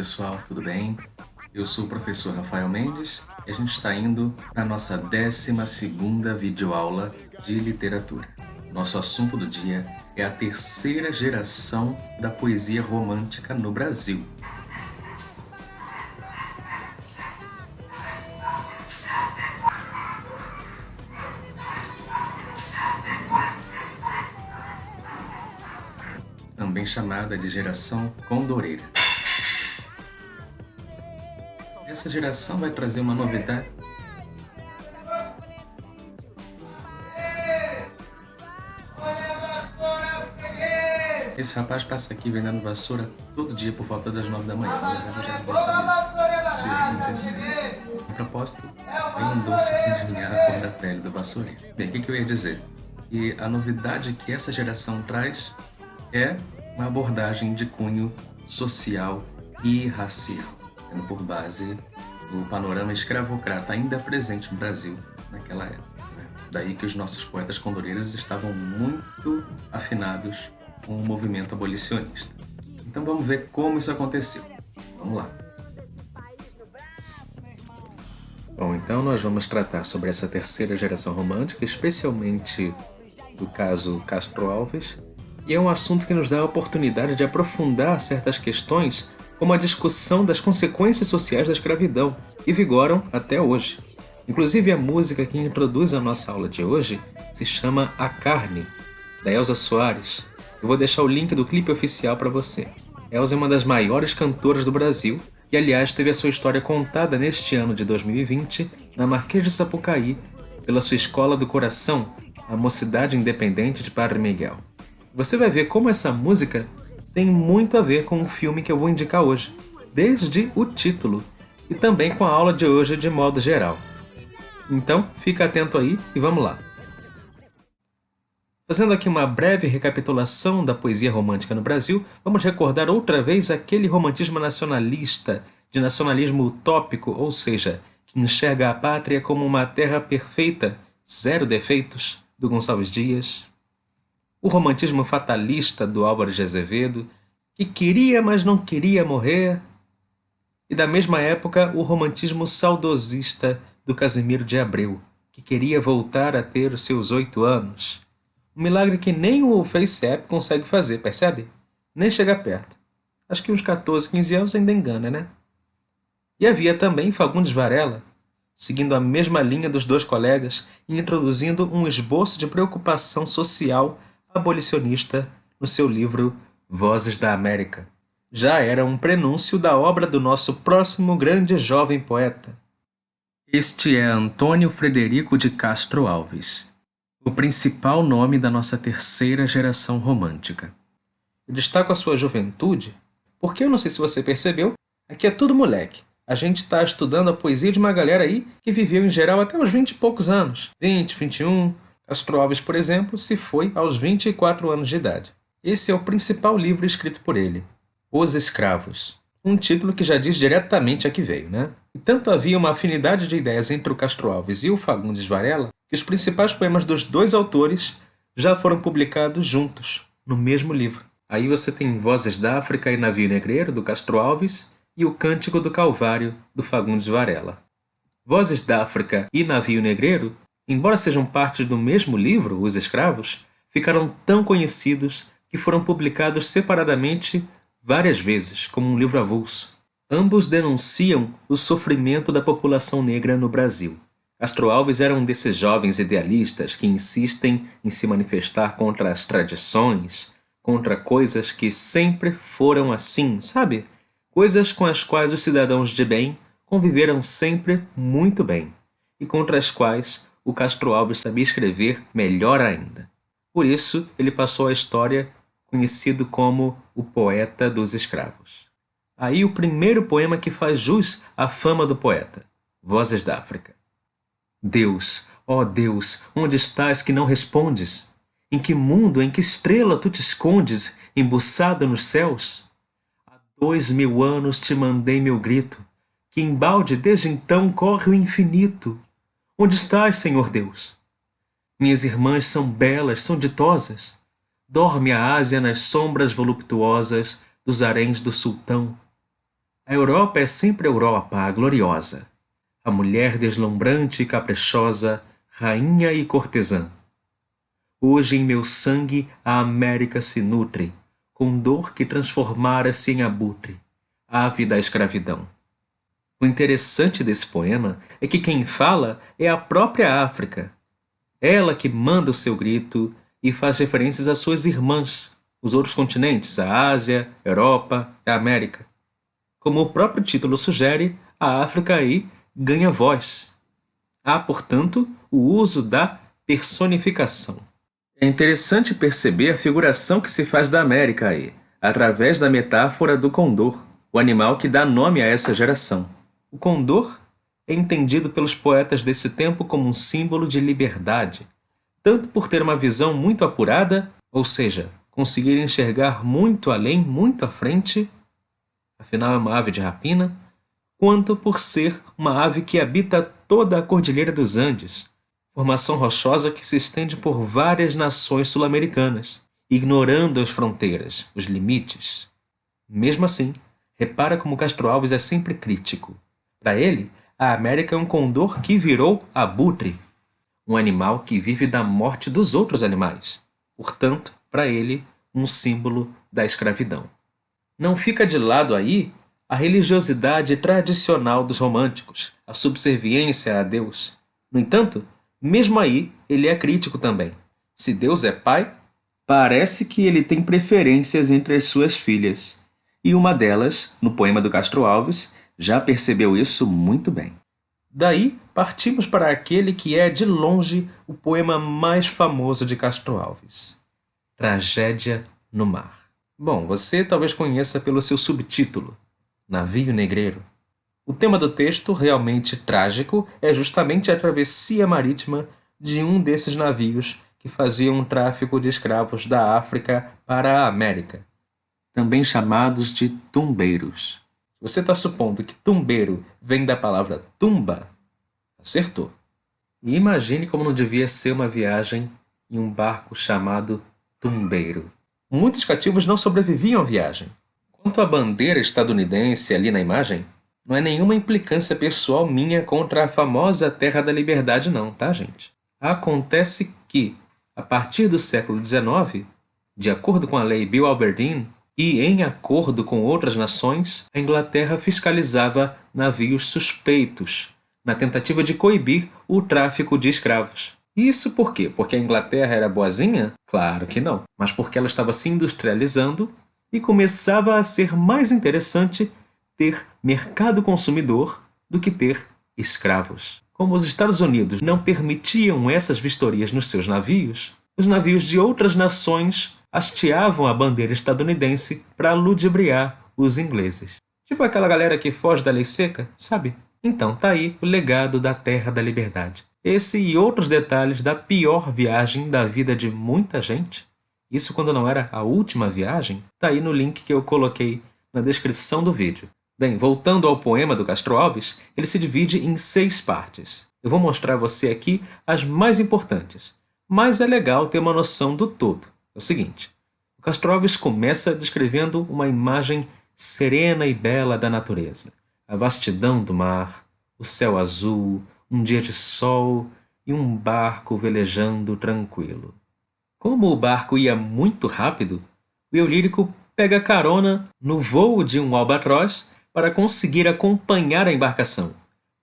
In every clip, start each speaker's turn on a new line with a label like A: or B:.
A: pessoal, tudo bem? Eu sou o professor Rafael Mendes e a gente está indo para a nossa 12ª videoaula de literatura. Nosso assunto do dia é a terceira geração da poesia romântica no Brasil. Também chamada de geração condoreira. Essa geração vai trazer uma novidade. Esse rapaz passa aqui vendendo vassoura todo dia por volta das 9 da manhã. Na verdade, eu já devia saber se isso ia acontecer. A propósito, tem um doce que desligar a cor da pele do vassoureiro. Bem, o que eu ia dizer? E a novidade que essa geração traz é uma abordagem de cunho social e racial, tendo por base o panorama escravocrata ainda presente no Brasil naquela época. Daí que os nossos poetas condoreiros estavam muito afinados com o movimento abolicionista. Então vamos ver como isso aconteceu. Vamos lá. Bom, então nós vamos tratar sobre essa terceira geração romântica, especialmente do caso Castro Alves, e é um assunto que nos dá a oportunidade de aprofundar certas questões, como a discussão das consequências sociais da escravidão, que vigoram até hoje. Inclusive a música que introduz a nossa aula de hoje se chama A Carne, da Elza Soares. Eu vou deixar o link do clipe oficial para você. Elza é uma das maiores cantoras do Brasil, que aliás teve a sua história contada neste ano de 2020 na Marquês de Sapucaí, pela sua Escola do Coração, a Mocidade Independente de Padre Miguel. Você vai ver como essa música tem muito a ver com o filme que eu vou indicar hoje, desde o título, e também com a aula de hoje de modo geral. Então, fica atento aí e vamos lá. Fazendo aqui uma breve recapitulação da poesia romântica no Brasil, vamos recordar outra vez aquele romantismo nacionalista, de nacionalismo utópico, ou seja, que enxerga a pátria como uma terra perfeita, zero defeitos, do Gonçalves Dias. O romantismo fatalista do Álvares de Azevedo, que queria, mas não queria morrer. E da mesma época, o romantismo saudosista do Casimiro de Abreu, que queria voltar a ter os seus 8 anos. Um milagre que nem o FaceApp consegue fazer, percebe? Nem chega perto. Acho que uns 14, 15 anos ainda engana, né? E havia também Fagundes Varela, seguindo a mesma linha dos dois colegas e introduzindo um esboço de preocupação social abolicionista no seu livro Vozes da América. Já era um prenúncio da obra do nosso próximo grande jovem poeta. Este é Antônio Frederico de Castro Alves, o principal nome da nossa terceira geração romântica. Eu destaco a sua juventude porque eu não sei se você percebeu, aqui é tudo moleque. A gente está estudando a poesia de uma galera aí que viveu em geral até uns 20 e poucos anos. 20, 21... Castro Alves, por exemplo, se foi aos 24 anos de idade. Esse é o principal livro escrito por ele, Os Escravos. Um título que já diz diretamente a que veio, né? E tanto havia uma afinidade de ideias entre o Castro Alves e o Fagundes Varela que os principais poemas dos dois autores já foram publicados juntos, no mesmo livro. Aí você tem Vozes da África e Navio Negreiro, do Castro Alves, e o Cântico do Calvário, do Fagundes Varela. Vozes da África e Navio Negreiro, embora sejam parte do mesmo livro, Os Escravos, ficaram tão conhecidos que foram publicados separadamente várias vezes, como um livro avulso. Ambos denunciam o sofrimento da população negra no Brasil. Castro Alves era um desses jovens idealistas que insistem em se manifestar contra as tradições, contra coisas que sempre foram assim, sabe? Coisas com as quais os cidadãos de bem conviveram sempre muito bem, e contra as quais o Castro Alves sabia escrever melhor ainda. Por isso, ele passou à história conhecido como o poeta dos escravos. Aí o primeiro poema que faz jus à fama do poeta, Vozes da África. Deus, ó Deus, onde estás que não respondes? Em que mundo, em que estrela tu te escondes, embuçado nos céus? Há 2000 anos te mandei meu grito, que embalde desde então corre o infinito. Onde estás, Senhor Deus? Minhas irmãs são belas, são ditosas. Dorme a Ásia nas sombras voluptuosas dos haréns do sultão. A Europa é sempre Europa, a gloriosa. A mulher deslumbrante e caprichosa, rainha e cortesã. Hoje em meu sangue a América se nutre, com dor que transformara-se em abutre, ave da escravidão. O interessante desse poema é que quem fala é a própria África. Ela que manda o seu grito e faz referências às suas irmãs, os outros continentes, a Ásia, a Europa, a América. Como o próprio título sugere, a África aí ganha voz. Há, portanto, o uso da personificação. É interessante perceber a figuração que se faz da América aí, através da metáfora do condor, o animal que dá nome a essa geração. O condor é entendido pelos poetas desse tempo como um símbolo de liberdade, tanto por ter uma visão muito apurada, ou seja, conseguir enxergar muito além, muito à frente, afinal é uma ave de rapina, quanto por ser uma ave que habita toda a Cordilheira dos Andes, formação rochosa que se estende por várias nações sul-americanas, ignorando as fronteiras, os limites. Mesmo assim, repara como Castro Alves é sempre crítico. Para ele, a América é um condor que virou abutre, um animal que vive da morte dos outros animais. Portanto, para ele, um símbolo da escravidão. Não fica de lado aí a religiosidade tradicional dos românticos, a subserviência a Deus. No entanto, mesmo aí, ele é crítico também. Se Deus é pai, parece que ele tem preferências entre as suas filhas. E uma delas, no poema do Castro Alves, já percebeu isso muito bem. Daí, partimos para aquele que é, de longe, o poema mais famoso de Castro Alves. Tragédia no Mar. Bom, você talvez conheça pelo seu subtítulo, Navio Negreiro. O tema do texto, realmente trágico, é justamente a travessia marítima de um desses navios que faziam um tráfico de escravos da África para a América, também chamados de tumbeiros. Se você está supondo que tumbeiro vem da palavra tumba, acertou. E imagine como não devia ser uma viagem em um barco chamado tumbeiro. Muitos cativos não sobreviviam à viagem. Quanto à bandeira estadunidense ali na imagem, não é nenhuma implicância pessoal minha contra a famosa Terra da Liberdade não, tá, gente? Acontece que, a partir do século XIX, de acordo com a lei Bill Aberdeen e em acordo com outras nações, a Inglaterra fiscalizava navios suspeitos, na tentativa de coibir o tráfico de escravos. Isso por quê? Porque a Inglaterra era boazinha? Claro que não. Mas porque ela estava se industrializando e começava a ser mais interessante ter mercado consumidor do que ter escravos. Como os Estados Unidos não permitiam essas vistorias nos seus navios, os navios de outras nações hasteavam a bandeira estadunidense para ludibriar os ingleses. Tipo aquela galera que foge da lei seca, sabe? Então tá aí o legado da Terra da Liberdade. Esse e outros detalhes da pior viagem da vida de muita gente, isso quando não era a última viagem, tá aí no link que eu coloquei na descrição do vídeo. Bem, voltando ao poema do Castro Alves, ele se divide em 6 partes. Eu vou mostrar a você aqui as mais importantes, mas é legal ter uma noção do todo. É o seguinte, o Castro Alves começa descrevendo uma imagem serena e bela da natureza. A vastidão do mar, o céu azul, um dia de sol e um barco velejando tranquilo. Como o barco ia muito rápido, o eu lírico pega carona no voo de um albatroz para conseguir acompanhar a embarcação.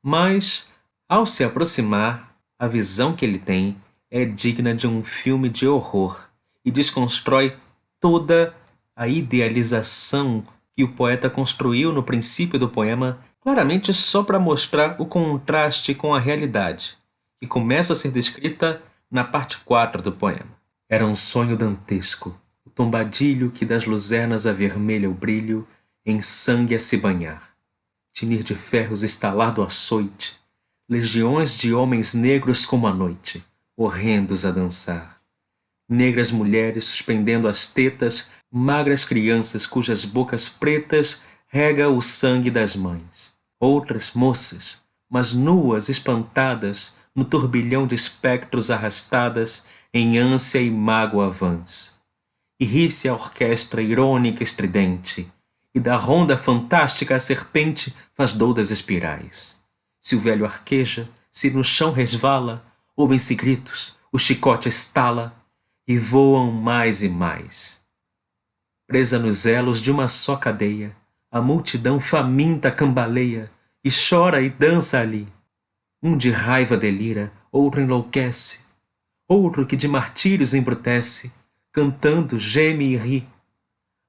A: Mas, ao se aproximar, a visão que ele tem é digna de um filme de horror e desconstrói toda a idealização que o poeta construiu no princípio do poema, claramente só para mostrar o contraste com a realidade, que começa a ser descrita na parte 4 do poema. Era um sonho dantesco, o tombadilho que das luzernas avermelha o brilho, em sangue a se banhar. Tinir de ferros estalar do açoite, legiões de homens negros como a noite, horrendos a dançar. Negras mulheres suspendendo as tetas, magras crianças cujas bocas pretas rega o sangue das mães. Outras moças, mas nuas, espantadas, no turbilhão de espectros arrastadas, em ânsia e mágoa vãs. E ri-se a orquestra irônica e estridente, e da ronda fantástica a serpente faz doudas espirais. Se o velho arqueja, se no chão resvala, ouvem-se gritos, o chicote estala, e voam mais e mais. Presa nos elos de uma só cadeia, a multidão faminta cambaleia, e chora e dança ali. Um de raiva delira, outro enlouquece, outro que de martírios embrutece, cantando geme e ri.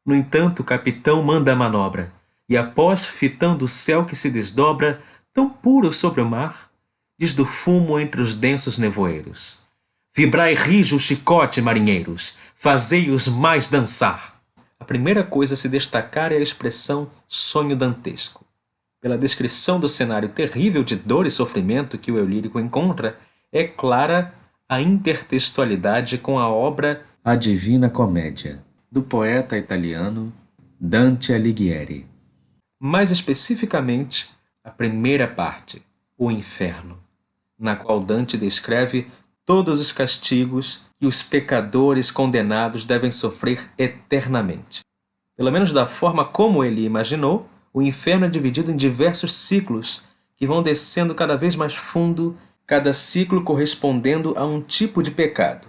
A: No entanto, o capitão manda a manobra, e após fitando o céu que se desdobra, tão puro sobre o mar, diz do fumo entre os densos nevoeiros: vibrai rijo o chicote, marinheiros, fazei-os mais dançar. A primeira coisa a se destacar é a expressão sonho dantesco. Pela descrição do cenário terrível de dor e sofrimento que o eu lírico encontra, é clara a intertextualidade com a obra A Divina Comédia, do poeta italiano Dante Alighieri. Mais especificamente, a primeira parte, o Inferno, na qual Dante descreve todos os castigos que os pecadores condenados devem sofrer eternamente. Pelo menos da forma como ele imaginou, o inferno é dividido em diversos ciclos que vão descendo cada vez mais fundo, cada ciclo correspondendo a um tipo de pecado.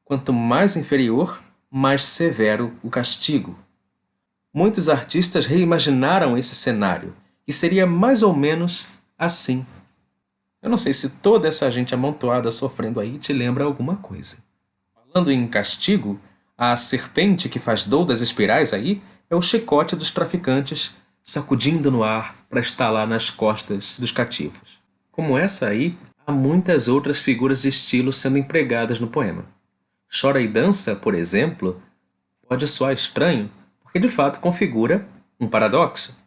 A: Quanto mais inferior, mais severo o castigo. Muitos artistas reimaginaram esse cenário, e seria mais ou menos assim. Eu não sei se toda essa gente amontoada sofrendo aí te lembra alguma coisa. Falando em castigo, a serpente que faz doudas espirais aí é o chicote dos traficantes sacudindo no ar para estalar nas costas dos cativos. Como essa aí, há muitas outras figuras de estilo sendo empregadas no poema. Chora e dança, por exemplo, pode soar estranho, porque de fato configura um paradoxo.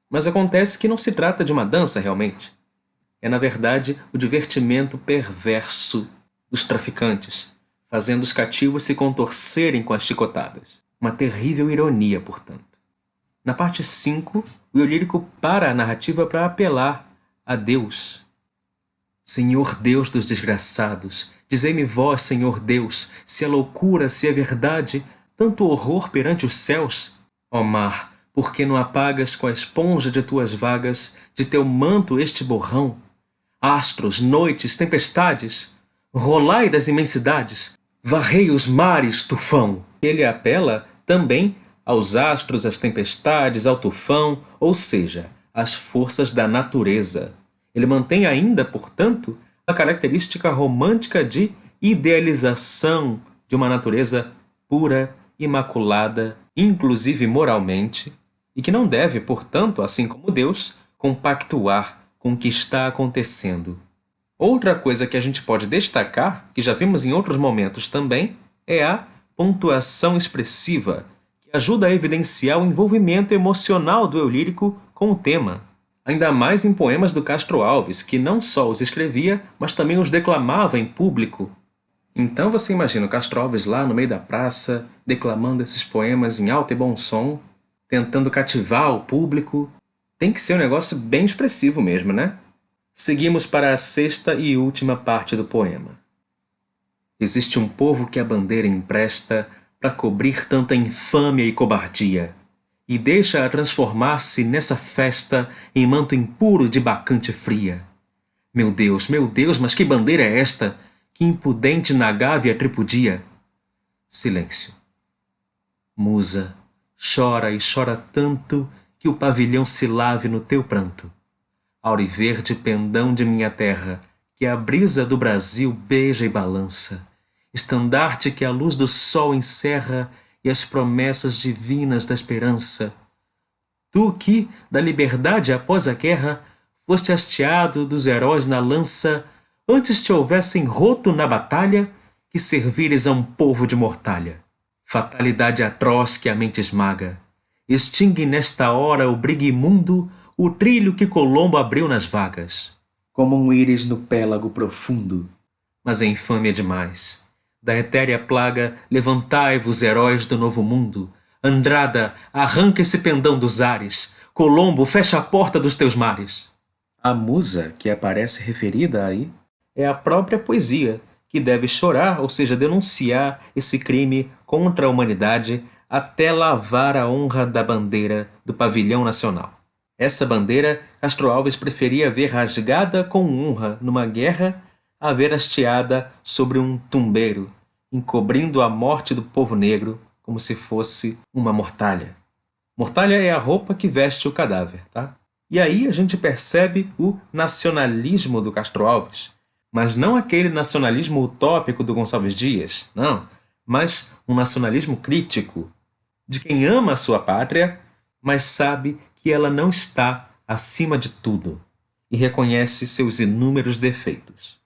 A: Mas acontece que não se trata de uma dança realmente. É, na verdade, o divertimento perverso dos traficantes, fazendo os cativos se contorcerem com as chicotadas. Uma terrível ironia, portanto. Na parte 5, o eu lírico para a narrativa para apelar a Deus. Senhor Deus dos desgraçados, dizei-me vós, Senhor Deus, se é loucura, se é verdade, tanto horror perante os céus. Ó mar, por que não apagas com a esponja de tuas vagas, de teu manto este borrão? Astros, noites, tempestades, rolai das imensidades, varrei os mares, tufão. Ele apela também aos astros, às tempestades, ao tufão, ou seja, às forças da natureza. Ele mantém ainda, portanto, a característica romântica de idealização de uma natureza pura, imaculada, inclusive moralmente, e que não deve, portanto, assim como Deus, compactuar com o que está acontecendo. Outra coisa que a gente pode destacar, que já vimos em outros momentos também, é a pontuação expressiva, que ajuda a evidenciar o envolvimento emocional do eu lírico com o tema. Ainda mais em poemas do Castro Alves, que não só os escrevia, mas também os declamava em público. Então você imagina o Castro Alves lá no meio da praça, declamando esses poemas em alto e bom som, tentando cativar o público. Tem que ser um negócio bem expressivo mesmo, né? Seguimos para a sexta e última parte do poema. Existe um povo que a bandeira empresta para cobrir tanta infâmia e cobardia, e deixa-a transformar-se nessa festa em manto impuro de bacante fria. Meu Deus, mas que bandeira é esta, que impudente na gávea tripudia? Silêncio. Musa, chora e chora tanto que o pavilhão se lave no teu pranto. Auriverde pendão de minha terra, que a brisa do Brasil beija e balança, estandarte que a luz do sol encerra e as promessas divinas da esperança. Tu que, da liberdade após a guerra, foste hasteado dos heróis na lança, antes te houvessem roto na batalha, que servires a um povo de mortalha. Fatalidade atroz que a mente esmaga, extingue nesta hora o brigue imundo, o trilho que Colombo abriu nas vagas, como um íris no pélago profundo. Mas é infâmia demais. Da etérea plaga, levantai-vos, heróis do novo mundo. Andrada, arranca esse pendão dos ares. Colombo, fecha a porta dos teus mares. A musa que aparece referida aí é a própria poesia, que deve chorar, ou seja, denunciar esse crime contra a humanidade até lavar a honra da bandeira do pavilhão nacional. Essa bandeira Castro Alves preferia ver rasgada com honra numa guerra a ver hasteada sobre um tumbeiro, encobrindo a morte do povo negro como se fosse uma mortalha. Mortalha é a roupa que veste o cadáver, tá? E aí a gente percebe o nacionalismo do Castro Alves, mas não aquele nacionalismo utópico do Gonçalves Dias, não, mas um nacionalismo crítico, de quem ama a sua pátria, mas sabe que ela não está acima de tudo e reconhece seus inúmeros defeitos.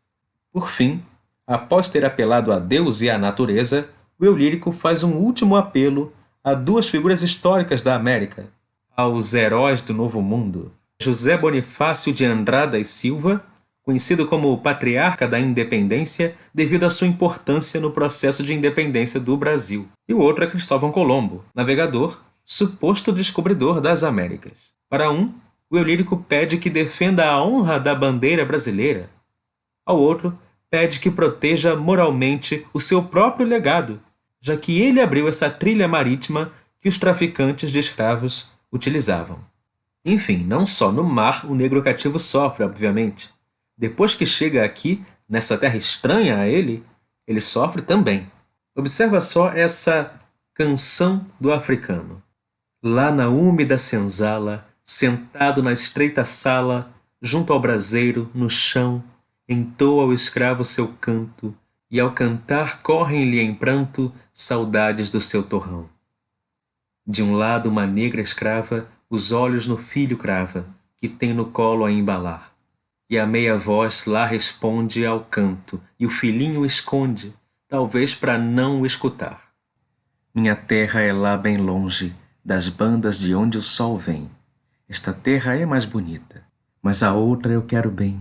A: Por fim, após ter apelado a Deus e à natureza, o eu lírico faz um último apelo a duas figuras históricas da América, aos heróis do Novo Mundo. José Bonifácio de Andrada e Silva, conhecido como o patriarca da independência devido à sua importância no processo de independência do Brasil. E o outro é Cristóvão Colombo, navegador, suposto descobridor das Américas. Para um, o eu lírico pede que defenda a honra da bandeira brasileira. Ao outro, pede que proteja moralmente o seu próprio legado, já que ele abriu essa trilha marítima que os traficantes de escravos utilizavam. Enfim, não só no mar o negro cativo sofre, obviamente. Depois que chega aqui, nessa terra estranha a ele sofre também. Observa só essa canção do africano. Lá na úmida senzala, sentado na estreita sala, junto ao braseiro, no chão, entoa o escravo seu canto, e ao cantar correm-lhe em pranto saudades do seu torrão. De um lado uma negra escrava, os olhos no filho crava, que tem no colo a embalar. E a meia voz lá responde ao canto, e o filhinho esconde, talvez para não o escutar. Minha terra é lá bem longe, das bandas de onde o sol vem. Esta terra é mais bonita, mas a outra eu quero bem.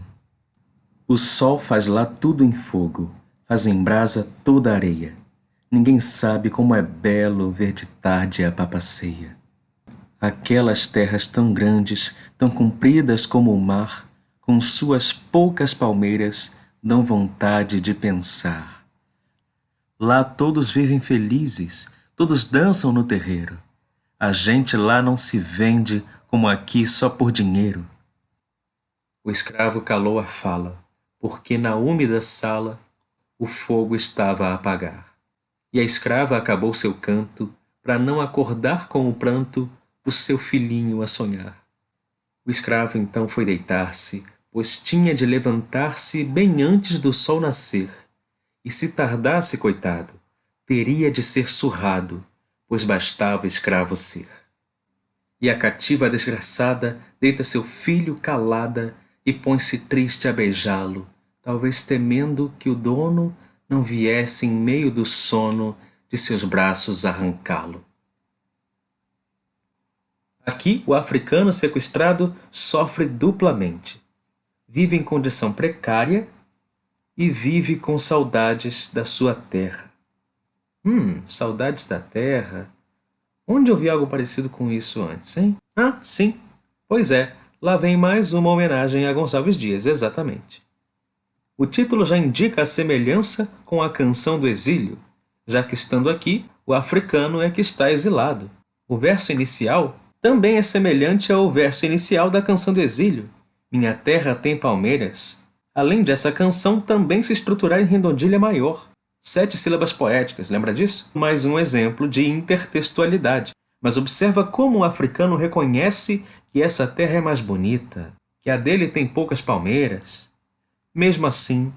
A: O sol faz lá tudo em fogo, faz em brasa toda a areia. Ninguém sabe como é belo ver de tarde a papaceia. Aquelas terras tão grandes, tão compridas como o mar, com suas poucas palmeiras, dão vontade de pensar. Lá todos vivem felizes, todos dançam no terreiro. A gente lá não se vende como aqui só por dinheiro. O escravo calou a fala, porque na úmida sala o fogo estava a apagar. E a escrava acabou seu canto, para não acordar com o pranto o seu filhinho a sonhar. O escravo então foi deitar-se, pois tinha de levantar-se bem antes do sol nascer, e se tardasse, coitado, teria de ser surrado, pois bastava escravo ser. E a cativa desgraçada deita seu filho calada e põe-se triste a beijá-lo, talvez temendo que o dono não viesse em meio do sono de seus braços arrancá-lo. Aqui, o africano sequestrado sofre duplamente. Vive em condição precária e vive com saudades da sua terra. Saudades da terra? Onde eu vi algo parecido com isso antes, hein? Ah, sim. Pois é, lá vem mais uma homenagem a Gonçalves Dias, exatamente. O título já indica a semelhança com a canção do exílio, já que estando aqui, o africano é que está exilado. O verso inicial também é semelhante ao verso inicial da canção do exílio, Minha terra tem palmeiras. Além dessa canção também se estruturar em redondilha maior, 7 sílabas poéticas, lembra disso? Mais um exemplo de intertextualidade. Mas observa como o africano reconhece que essa terra é mais bonita, que a dele tem poucas palmeiras. Mesmo assim,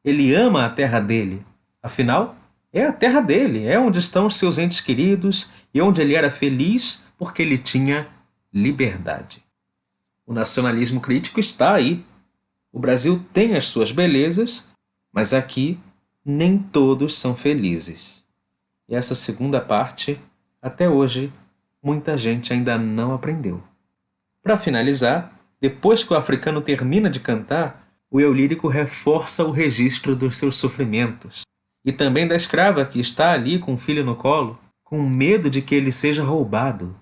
A: ele ama a terra dele. Afinal, é a terra dele, é onde estão os seus entes queridos e onde ele era feliz porque ele tinha liberdade. O nacionalismo crítico está aí. O Brasil tem as suas belezas, mas aqui nem todos são felizes. E essa segunda parte, até hoje, muita gente ainda não aprendeu. Para finalizar, depois que o africano termina de cantar, o eu lírico reforça o registro dos seus sofrimentos e também da escrava que está ali com o filho no colo, com medo de que ele seja roubado.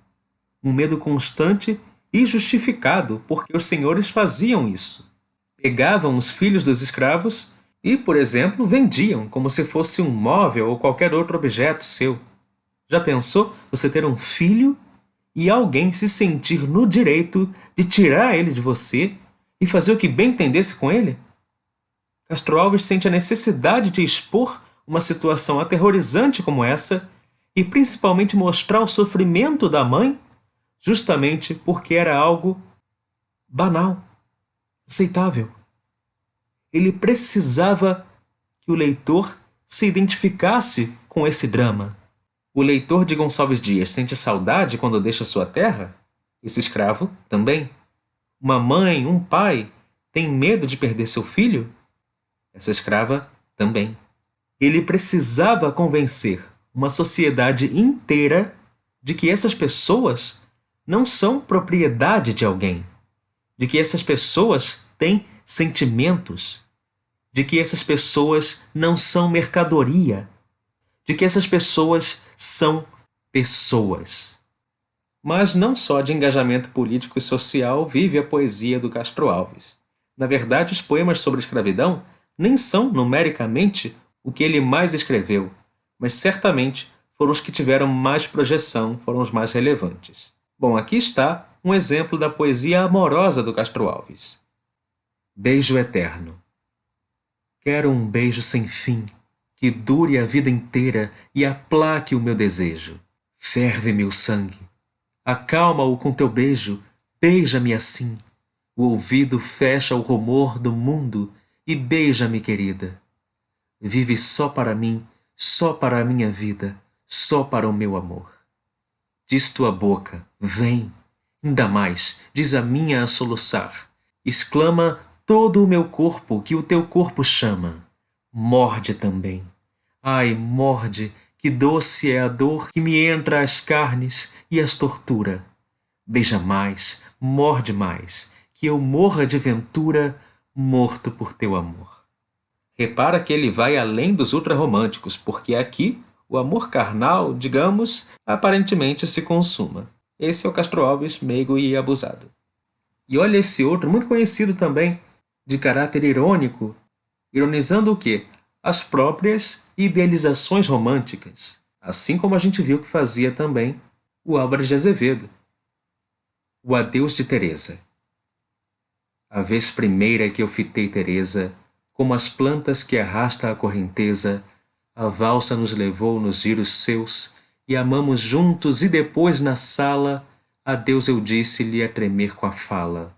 A: Um medo constante e justificado, porque os senhores faziam isso. Pegavam os filhos dos escravos e, por exemplo, vendiam como se fosse um móvel ou qualquer outro objeto seu. Já pensou você ter um filho e alguém se sentir no direito de tirar ele de você e fazer o que bem entendesse com ele? Castro Alves sente a necessidade de expor uma situação aterrorizante como essa e principalmente mostrar o sofrimento da mãe, justamente porque era algo banal, aceitável. Ele precisava que o leitor se identificasse com esse drama. O leitor de Gonçalves Dias sente saudade quando deixa sua terra? Esse escravo também. Uma mãe, um pai, tem medo de perder seu filho? Essa escrava também. Ele precisava convencer uma sociedade inteira de que essas pessoas não são propriedade de alguém, de que essas pessoas têm sentimentos, de que essas pessoas não são mercadoria, de que essas pessoas são pessoas. Mas não só de engajamento político e social vive a poesia do Castro Alves. Na verdade, os poemas sobre a escravidão nem são, numericamente, o que ele mais escreveu, mas certamente foram os que tiveram mais projeção, foram os mais relevantes. Bom, aqui está um exemplo da poesia amorosa do Castro Alves. Beijo eterno. Quero um beijo sem fim, que dure a vida inteira e aplaque o meu desejo. Ferve-me o sangue. Acalma-o com teu beijo, beija-me assim. O ouvido fecha o rumor do mundo e beija-me, querida. Vive só para mim, só para a minha vida, só para o meu amor. Diz tua boca, vem. Ainda mais, diz a minha a soluçar. Exclama todo o meu corpo que o teu corpo chama. Morde também. Ai, morde, que doce é a dor que me entra às carnes e as tortura. Beija mais, morde mais, que eu morra de ventura, morto por teu amor. Repara que ele vai além dos ultrarromânticos, porque aqui o amor carnal, digamos, aparentemente se consuma. Esse é o Castro Alves, meigo e abusado. E olha esse outro, muito conhecido também, de caráter irônico, ironizando o quê? As próprias idealizações românticas, assim como a gente viu que fazia também o Álvares de Azevedo. O adeus de Teresa. A vez primeira que eu fitei Teresa, como as plantas que arrasta a correnteza, a valsa nos levou nos giros seus, e amamos juntos, e depois na sala, adeus eu disse-lhe a tremer com a fala,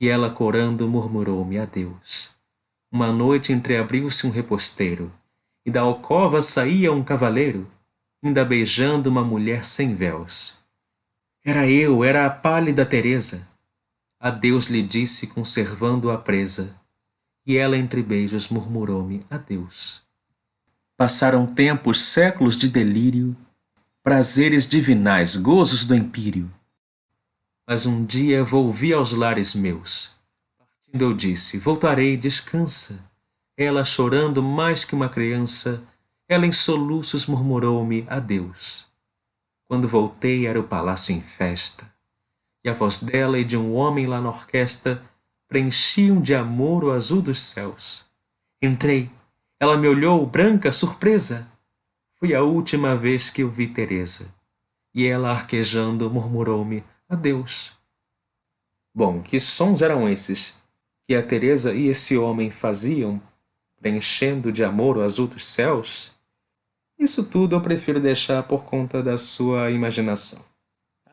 A: e ela corando murmurou-me adeus. Uma noite entreabriu-se um reposteiro, e da alcova saía um cavaleiro, ainda beijando uma mulher sem véus. Era a pálida Teresa. Adeus lhe disse, conservando-a presa, e ela entre beijos murmurou-me adeus. Passaram tempos, séculos de delírio, prazeres divinais, gozos do empírio. Mas um dia volvi aos lares meus. Partindo eu disse, voltarei, descansa. Ela chorando mais que uma criança, ela em soluços murmurou-me adeus. Quando voltei era o palácio em festa, e a voz dela e de um homem lá na orquestra preenchiam de amor o azul dos céus. Entrei, ela me olhou, branca, surpresa. Foi a última vez que eu vi Teresa, e ela arquejando murmurou-me adeus. Bom, que sons eram esses que a Teresa e esse homem faziam, preenchendo de amor o azul dos céus? Isso tudo eu prefiro deixar por conta da sua imaginação.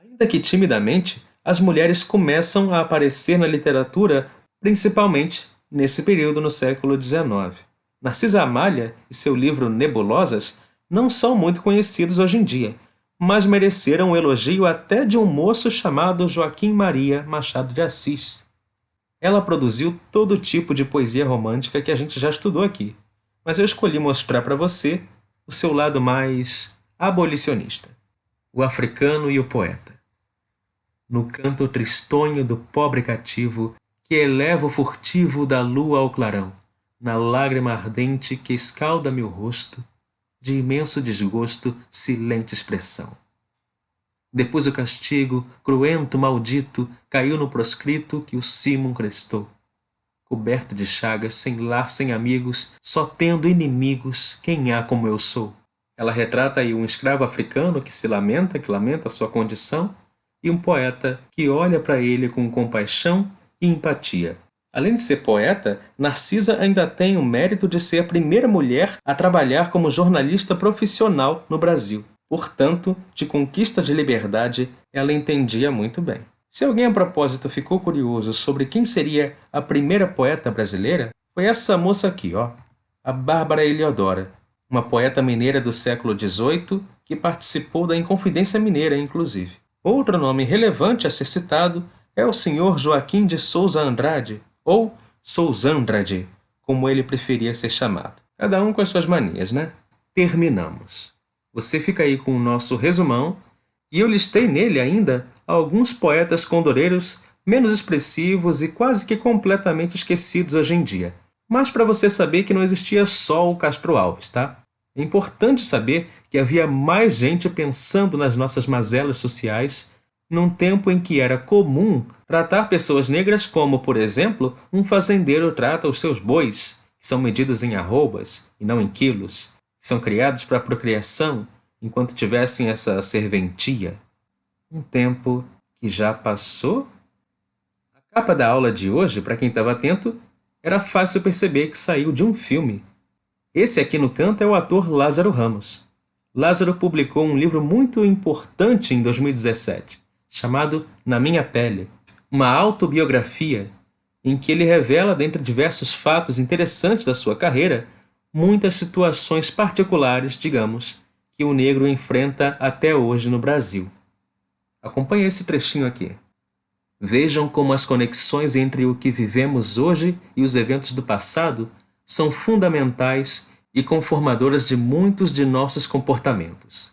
A: Ainda que timidamente, as mulheres começam a aparecer na literatura, principalmente nesse período no século XIX. Narcisa Amália e seu livro Nebulosas não são muito conhecidos hoje em dia, mas mereceram o elogio até de um moço chamado Joaquim Maria Machado de Assis. Ela produziu todo tipo de poesia romântica que a gente já estudou aqui, mas eu escolhi mostrar para você o seu lado mais abolicionista. O africano e o poeta. No canto tristonho do pobre cativo, que eleva o furtivo da lua ao clarão, na lágrima ardente que escalda meu rosto, de imenso desgosto, silente expressão. Depois o castigo, cruento, maldito, caiu no proscrito que o cimo crestou. Coberto de chagas, sem lar, sem amigos, só tendo inimigos, quem há como eu sou? Ela retrata aí um escravo africano que lamenta a sua condição, e um poeta que olha para ele com compaixão e empatia. Além de ser poeta, Narcisa ainda tem o mérito de ser a primeira mulher a trabalhar como jornalista profissional no Brasil. Portanto, de conquista de liberdade, ela entendia muito bem. Se alguém a propósito ficou curioso sobre quem seria a primeira poeta brasileira, foi essa moça aqui, ó, a Bárbara Heliodora, uma poeta mineira do século XVIII que participou da Inconfidência Mineira, inclusive. Outro nome relevante a ser citado é o Sr. Joaquim de Souza Andrade, ou Souzandrade, como ele preferia ser chamado. Cada um com as suas manias, né? Terminamos. Você fica aí com o nosso resumão, e eu listei nele ainda alguns poetas condoreiros menos expressivos e quase que completamente esquecidos hoje em dia. Mas para você saber que não existia só o Castro Alves, tá? É importante saber que havia mais gente pensando nas nossas mazelas sociais num tempo em que era comum tratar pessoas negras como, por exemplo, um fazendeiro trata os seus bois, que são medidos em arrobas e não em quilos, que são criados para a procriação, enquanto tivessem essa serventia. Um tempo que já passou? A capa da aula de hoje, para quem estava atento, era fácil perceber que saiu de um filme. Esse aqui no canto é o ator Lázaro Ramos. Lázaro publicou um livro muito importante em 2017, chamado Na Minha Pele, uma autobiografia em que ele revela, dentre diversos fatos interessantes da sua carreira, muitas situações particulares, digamos, que o negro enfrenta até hoje no Brasil. Acompanhe esse trechinho aqui. Vejam como as conexões entre o que vivemos hoje e os eventos do passado são fundamentais e conformadoras de muitos de nossos comportamentos.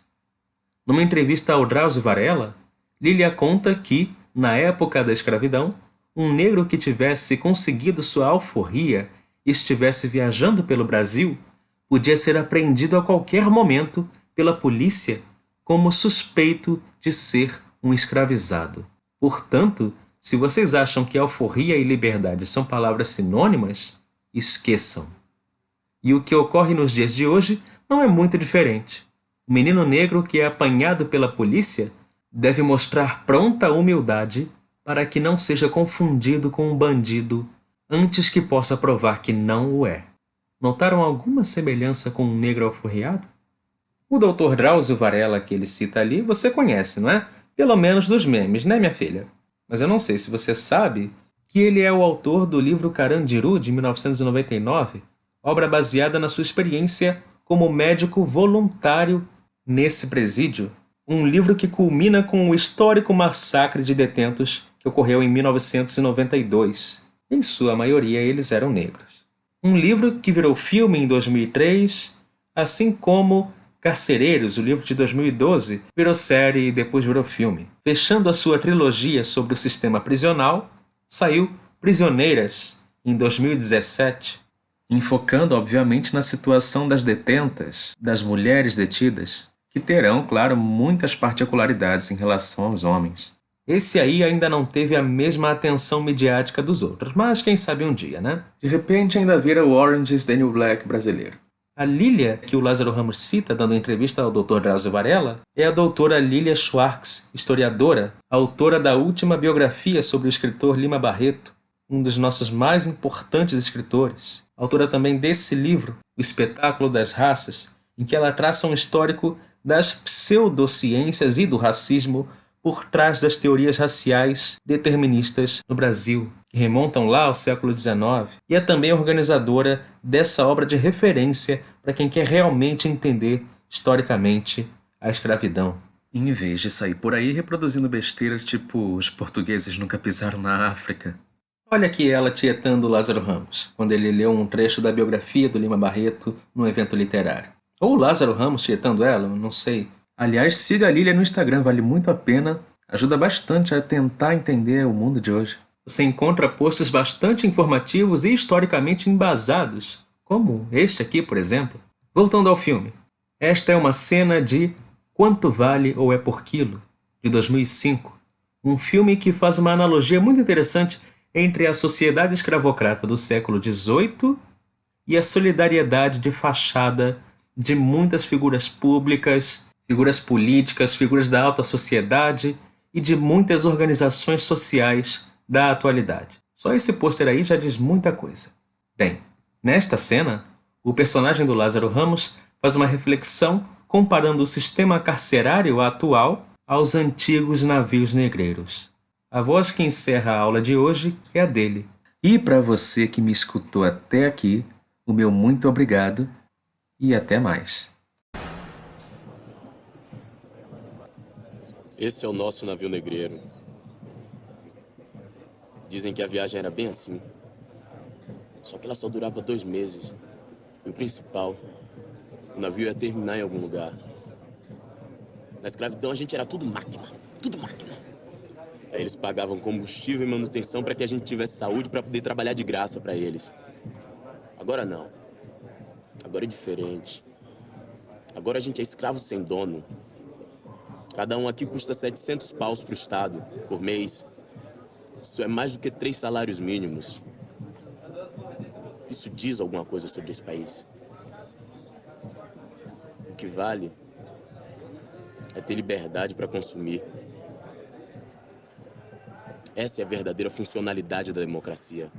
A: Numa entrevista ao Drauzio Varela, Lília conta que, na época da escravidão, um negro que tivesse conseguido sua alforria e estivesse viajando pelo Brasil podia ser apreendido a qualquer momento pela polícia como suspeito de ser um escravizado. Portanto, se vocês acham que alforria e liberdade são palavras sinônimas, esqueçam. E o que ocorre nos dias de hoje não é muito diferente. O menino negro que é apanhado pela polícia deve mostrar pronta humildade para que não seja confundido com um bandido antes que possa provar que não o é. Notaram alguma semelhança com um negro alforriado? O Dr. Drauzio Varela que ele cita ali você conhece, não é? Pelo menos dos memes, né, minha filha? Mas eu não sei se você sabe que ele é o autor do livro Carandiru, de 1999, obra baseada na sua experiência como médico voluntário nesse presídio, um livro que culmina com o histórico massacre de detentos que ocorreu em 1992. Em sua maioria, eles eram negros. Um livro que virou filme em 2003, assim como Carcereiros, o livro de 2012, virou série e depois virou filme. Fechando a sua trilogia sobre o sistema prisional, saiu Prisioneiras, em 2017, enfocando, obviamente, na situação das detentas, das mulheres detidas, que terão, claro, muitas particularidades em relação aos homens. Esse aí ainda não teve a mesma atenção midiática dos outros, mas quem sabe um dia, né? De repente ainda vira o Orange is the New Black brasileiro. A Lília, que o Lázaro Ramos cita dando entrevista ao Dr. Drauzio Varela, é a doutora Lília Schwartz, historiadora, autora da última biografia sobre o escritor Lima Barreto, um dos nossos mais importantes escritores. Autora também desse livro, O Espetáculo das Raças, em que ela traça um histórico das pseudociências e do racismo por trás das teorias raciais deterministas no Brasil, que remontam lá ao século XIX, e é também organizadora dessa obra de referência para quem quer realmente entender historicamente a escravidão, em vez de sair por aí reproduzindo besteiras tipo os portugueses nunca pisaram na África. Olha aqui ela tietando Lázaro Ramos, quando ele leu um trecho da biografia do Lima Barreto num evento literário. Ou Lázaro Ramos tietando ela, não sei. Aliás, siga a Lília no Instagram, vale muito a pena, ajuda bastante a tentar entender o mundo de hoje. Você encontra posts bastante informativos e historicamente embasados, como este aqui, por exemplo. Voltando ao filme. Esta é uma cena de Quanto Vale ou É por Quilo, de 2005. Um filme que faz uma analogia muito interessante entre a sociedade escravocrata do século XVIII e a solidariedade de fachada de muitas figuras públicas, figuras políticas, figuras da alta sociedade e de muitas organizações sociais da atualidade. Só esse pôster aí já diz muita coisa. Bem, nesta cena, o personagem do Lázaro Ramos faz uma reflexão comparando o sistema carcerário atual aos antigos navios negreiros. A voz que encerra a aula de hoje é a dele. E para você que me escutou até aqui, o meu muito obrigado e até mais.
B: Esse é o nosso navio negreiro. Dizem que a viagem era bem assim. Só que ela só durava 2 meses. E o principal, o navio ia terminar em algum lugar. Na escravidão a gente era tudo máquina. Tudo máquina. Aí eles pagavam combustível e manutenção para que a gente tivesse saúde para poder trabalhar de graça para eles. Agora não. Agora é diferente. Agora a gente é escravo sem dono. Cada um aqui custa 700 paus pro Estado, por mês. Isso é mais do que 3 salários mínimos. Isso diz alguma coisa sobre esse país. O que vale é ter liberdade para consumir. Essa é a verdadeira funcionalidade da democracia.